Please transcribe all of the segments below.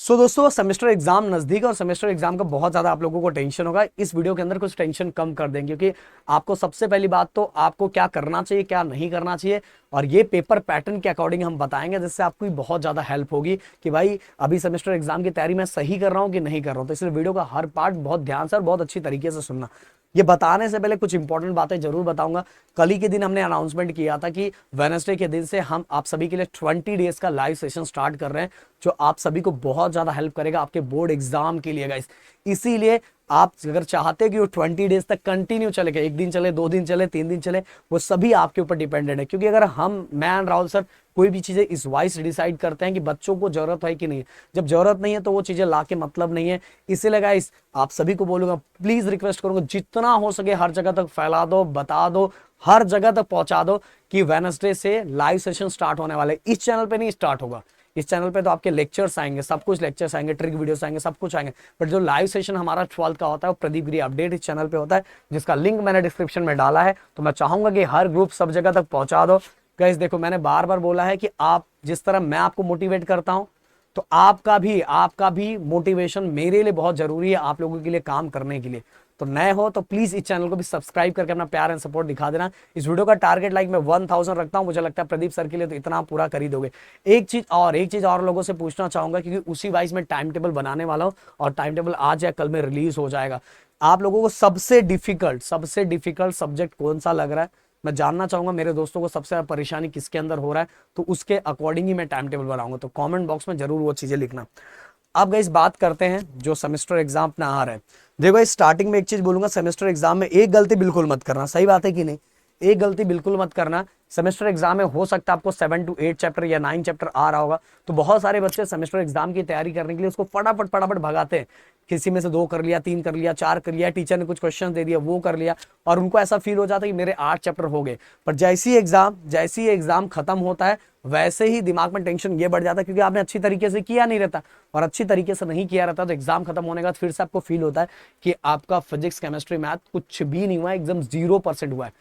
दोस्तों semester exam नजदीक है और सेमेस्टर एग्जाम का बहुत ज्यादा आप लोगों को टेंशन होगा। इस वीडियो के अंदर कुछ टेंशन कम कर देंगे, क्योंकि आपको सबसे पहली बात तो आपको क्या करना चाहिए क्या नहीं करना चाहिए और ये पेपर पैटर्न के अकॉर्डिंग हम बताएंगे, जिससे आपकी बहुत ज्यादा हेल्प होगी कि भाई अभी सेमेस्टर एग्जाम की तैयारी मैं सही कर रहा हूँ कि नहीं कर रहा हूँ। तो इसलिए वीडियो का हर पार्ट बहुत ध्यान से और बहुत अच्छी तरीके से सुनना। ये बताने से पहले कुछ इंपॉर्टेंट बातें जरूर बताऊंगा। कल ही के दिन हमने अनाउंसमेंट किया था कि वेडनेसडे के दिन से हम आप सभी के लिए 20 डेज का लाइव सेशन स्टार्ट कर रहे हैं, जो आप सभी को बहुत ज्यादा हेल्प करेगा आपके बोर्ड एग्जाम के लिए गाइस। इसीलिए आप अगर चाहते हैं कि वो 20 डेज तक कंटिन्यू चलेगा, एक दिन चले, 2 दिन चले, 3 दिन चले, वो सभी आपके ऊपर डिपेंडेंट है। क्योंकि अगर मैं एंड राहुल सर कोई भी चीजें इस वाइज डिसाइड करते हैं कि बच्चों को जरूरत है कि नहीं, जब जरूरत नहीं है तो वो चीजें लाके मतलब नहीं है। इसीलिए गाइस आप सभी को बोलूंगा, प्लीज रिक्वेस्ट करूंगा, जितना हो सके हर जगह तक फैला दो, बता दो, हर जगह तक पहुंचा दो कि वेडनेसडे से लाइव सेशन स्टार्ट होने वाले। इस चैनल पे नहीं स्टार्ट होगा, इस चैनल पे तो आपके लेक्चर्स आएंगे, सब कुछ लेक्चर्स आएंगे, ट्रिक वीडियोस आएंगे, सब कुछ आएंगे। बट जो लाइव सेशन हमारा 12 का होता है वो प्रदीप गिरी अपडेट इस चैनल पे होता है, जिसका लिंक मैंने डिस्क्रिप्शन में डाला है। तो मैं चाहूंगा कि हर ग्रुप सब जगह तक पहुंचा दो। गाइस देखो, मैंने बार बार बोला है कि आप जिस तरह मैं आपको मोटिवेट करता हूं, तो आपका भी मोटिवेशन मेरे लिए बहुत जरूरी है, आप लोगों के लिए काम करने के लिए। तो नए हो तो प्लीज इस चैनल को भी सब्सक्राइब करके अपना प्यार एंड सपोर्ट दिखा देना। इस वीडियो का टारगेट लाइक मैं 1000 रखता हूं, मुझे लगता है प्रदीप सर के लिए तो इतना पूरा कर ही दोगे। एक चीज और लोगों से पूछना चाहूंगा, क्योंकि उसी वाइज में टाइम टेबल बनाने वाला हूं और टाइम टेबल आज या कल में रिलीज हो जाएगा। आप लोगों को सबसे डिफिकल्ट सब्जेक्ट कौन सा लग रहा है, मैं जानना चाहूंगा। मेरे दोस्तों को सबसे ज्यादा परेशानी किसके अंदर हो रहा है, तो उसके अकॉर्डिंग ही मैं टाइम टेबल बनाऊंगा। तो कमेंट बॉक्स में जरूर वो चीजें लिखना। अब गाइस बात करते हैं जो सेमेस्टर एग्जाम अपना आ रहा है। देखो स्टार्टिंग में एक चीज बोलूंगा, सेमेस्टर एग्जाम में एक गलती बिल्कुल मत करना। सही बात है कि नहीं? एक गलती बिल्कुल मत करना। सेमेस्टर एग्जाम में हो सकता है आपको 7 to 8 चैप्टर या 9 चैप्टर आ रहा होगा, तो बहुत सारे बच्चे सेमेस्टर एग्जाम की तैयारी करने के लिए उसको फटाफट भगाते हैं। किसी में से 2 कर लिया, 3 कर लिया, 4 कर लिया, टीचर ने कुछ क्वेश्चन दे दिया वो कर लिया, और उनको ऐसा फील हो जाता है कि मेरे 8 चैप्टर हो गए। पर जैसे ही एग्जाम खत्म होता है, वैसे ही दिमाग में टेंशन ये बढ़ जाता है, क्योंकि आपने अच्छी तरीके से किया नहीं रहता, और अच्छी तरीके से नहीं किया रहता तो एग्जाम खत्म होने के बाद फिर से आपको फील होता है कि आपका फिजिक्स केमिस्ट्री मैथ कुछ भी नहीं हुआ, एकदम 0% हुआ है।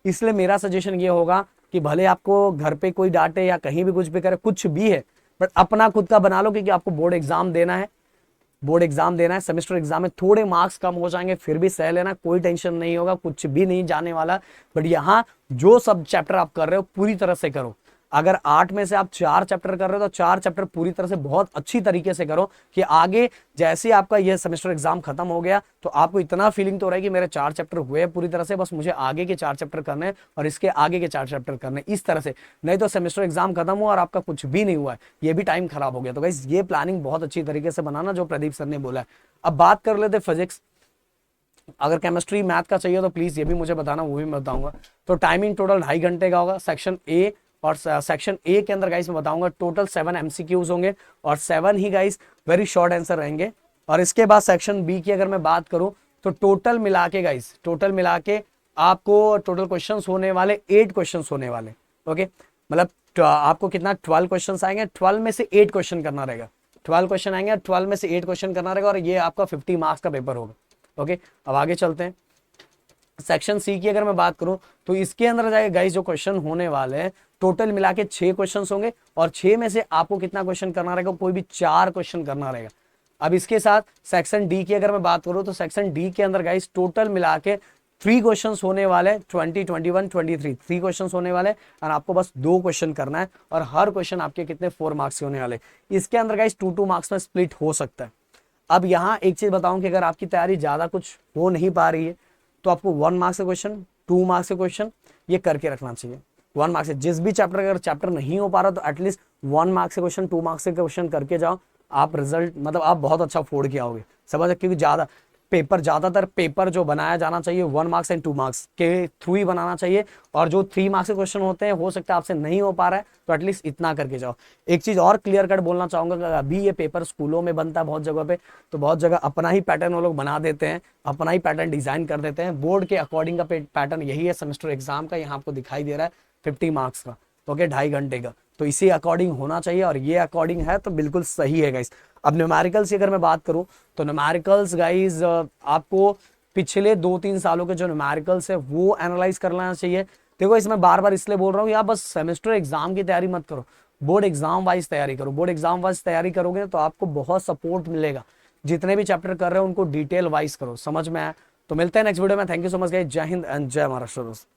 इसलिए मेरा सजेशन ये होगा कि भले आपको घर पे कोई डांटे या कहीं भी कुछ भी करे, कुछ भी है, बट अपना खुद का बना लो, क्योंकि आपको बोर्ड एग्जाम देना है। सेमेस्टर एग्जाम में थोड़े मार्क्स कम हो जाएंगे, फिर भी सह लेना, कोई टेंशन नहीं होगा, कुछ भी नहीं जाने वाला। बट यहाँ जो सब चैप्टर आप कर रहे हो पूरी तरह से करो। अगर 8 में से आप 4 चैप्टर कर रहे हो तो 4 चैप्टर पूरी तरह से बहुत अच्छी तरीके से करो, कि आगे जैसे आपका यह सेमेस्टर एग्जाम खत्म हो गया तो आपको इतना फीलिंग तो रहे कि मेरे 4 चैप्टर हुए पूरी तरह से, बस मुझे आगे के 4 चैप्टर करने हैं और इसके आगे के 4 चैप्टर करने, इस तरह से। नहीं तो सेमेस्टर एग्जाम खत्म हुआ और आपका कुछ भी नहीं हुआ है, ये भी टाइम खराब हो गया। तो गाइस ये प्लानिंग बहुत अच्छी तरीके से बनाना, जो प्रदीप सर ने बोला है। अब बात कर लेते फिजिक्स। अगर केमिस्ट्री मैथ का चाहिए तो प्लीज ये भी मुझे बताना, वो भी मैं बताऊंगा। तो टाइमिंग टोटल 2.5 घंटे का होगा सेक्शन ए, और सेक्शन ए के अंदर गाइस मैं बताऊंगा टोटल 7 एमसीक्यूज होंगे, और 7 ही गाइस वेरी शॉर्ट आंसर रहेंगे। और इसके बाद सेक्शन बी की अगर मैं बात करूं तो टोटल मिला के आपको टोटल क्वेश्चंस होने वाले 8 क्वेश्चंस होने वाले। ओके, मतलब आपको कितना 12 क्वेश्चंस आएंगे, 12 में से 8 क्वेश्चन करना रहेगा। 12 क्वेश्चन आएंगे, 12 में से 8 क्वेश्चन करना रहेगा, और ये आपका 50 मार्क्स का पेपर होगा। ओके, अब आगे चलते हैं। सेक्शन सी की अगर मैं बात करूं तो इसके अंदर जाएगा गाइस जो क्वेश्चन होने वाले हैं टोटल मिला के 6 क्वेश्चन होंगे, और 6 में से आपको कितना क्वेश्चन करना रहेगा, कोई भी 4 क्वेश्चन करना रहेगा। अब इसके साथ सेक्शन डी की अगर मैं बात करूं तो सेक्शन डी के अंदर गाइस टोटल मिला के 3 क्वेश्चन होने वाले, 20, 21, 23 3 क्वेश्चन होने वाले, और आपको बस 2 क्वेश्चन करना है, और हर क्वेश्चन आपके कितने 4 मार्क्स के होने वाले। इसके अंदर गाइस 2 मार्क्स में स्प्लिट हो सकता है। अब यहाँ एक चीज बताऊं कि अगर आपकी तैयारी ज्यादा कुछ हो नहीं पा रही है तो आपको 1 मार्क्स के क्वेश्चन, 2 मार्क्स के क्वेश्चन ये करके रखना चाहिए। 1 मार्क्स से जिस भी चैप्टर अगर चैप्टर नहीं हो पा रहा तो एटलीस्ट 1 मार्क्स के क्वेश्चन, 2 मार्क्स के क्वेश्चन करके जाओ। आप रिजल्ट मतलब आप बहुत अच्छा फोड़ के आओगे, समझ। क्योंकि ज्यादातर पेपर जो बनाया जाना चाहिए 1 मार्क्स एंड 2 मार्क्स के थ्रू ही बनाना चाहिए, और जो 3 मार्क्स के क्वेश्चन होते हैं हो सकता है आपसे नहीं हो पा रहा है तो एटलीस्ट इतना करके जाओ। एक चीज और क्लियर कट बोलना चाहूंगा कि अभी ये पेपर स्कूलों में बनता है बहुत जगह पे, तो बहुत जगह अपना ही पैटर्न वो लोग बना देते हैं, अपना ही पैटर्न डिजाइन कर देते हैं। बोर्ड के अकॉर्डिंग का पैटर्न यही है सेमेस्टर एग्जाम का, यहाँ आपको दिखाई दे रहा है 50 मार्क्स का, तो 2.5 घंटे का, तो इसी अकॉर्डिंग होना चाहिए, और ये अकॉर्डिंग है तो बिल्कुल सही है गाइस। अब न्यूमेरिकल्स की अगर मैं बात करूं तो न्यूमेरिकल्स गाइस आपको पिछले 2-3 सालों के जो न्यूमेरिकल्स है वो एनालाइज कर लेना चाहिए। देखो इसमें बार बार इसलिए बोल रहा हूँ, आप बस सेमेस्टर एग्जाम की तैयारी मत करो, बोर्ड एग्जाम वाइज तैयारी करो। बोर्ड एग्जाम वाइज तैयारी करोगे तो आपको बहुत सपोर्ट मिलेगा। जितने भी चैप्टर कर रहे हो उनको डिटेल वाइज करो, समझ में आया? तो मिलते हैं नेक्स्ट वीडियो में। Thank you so much guys, जय हिंद एंड जय महाराष्ट्र दोस्त।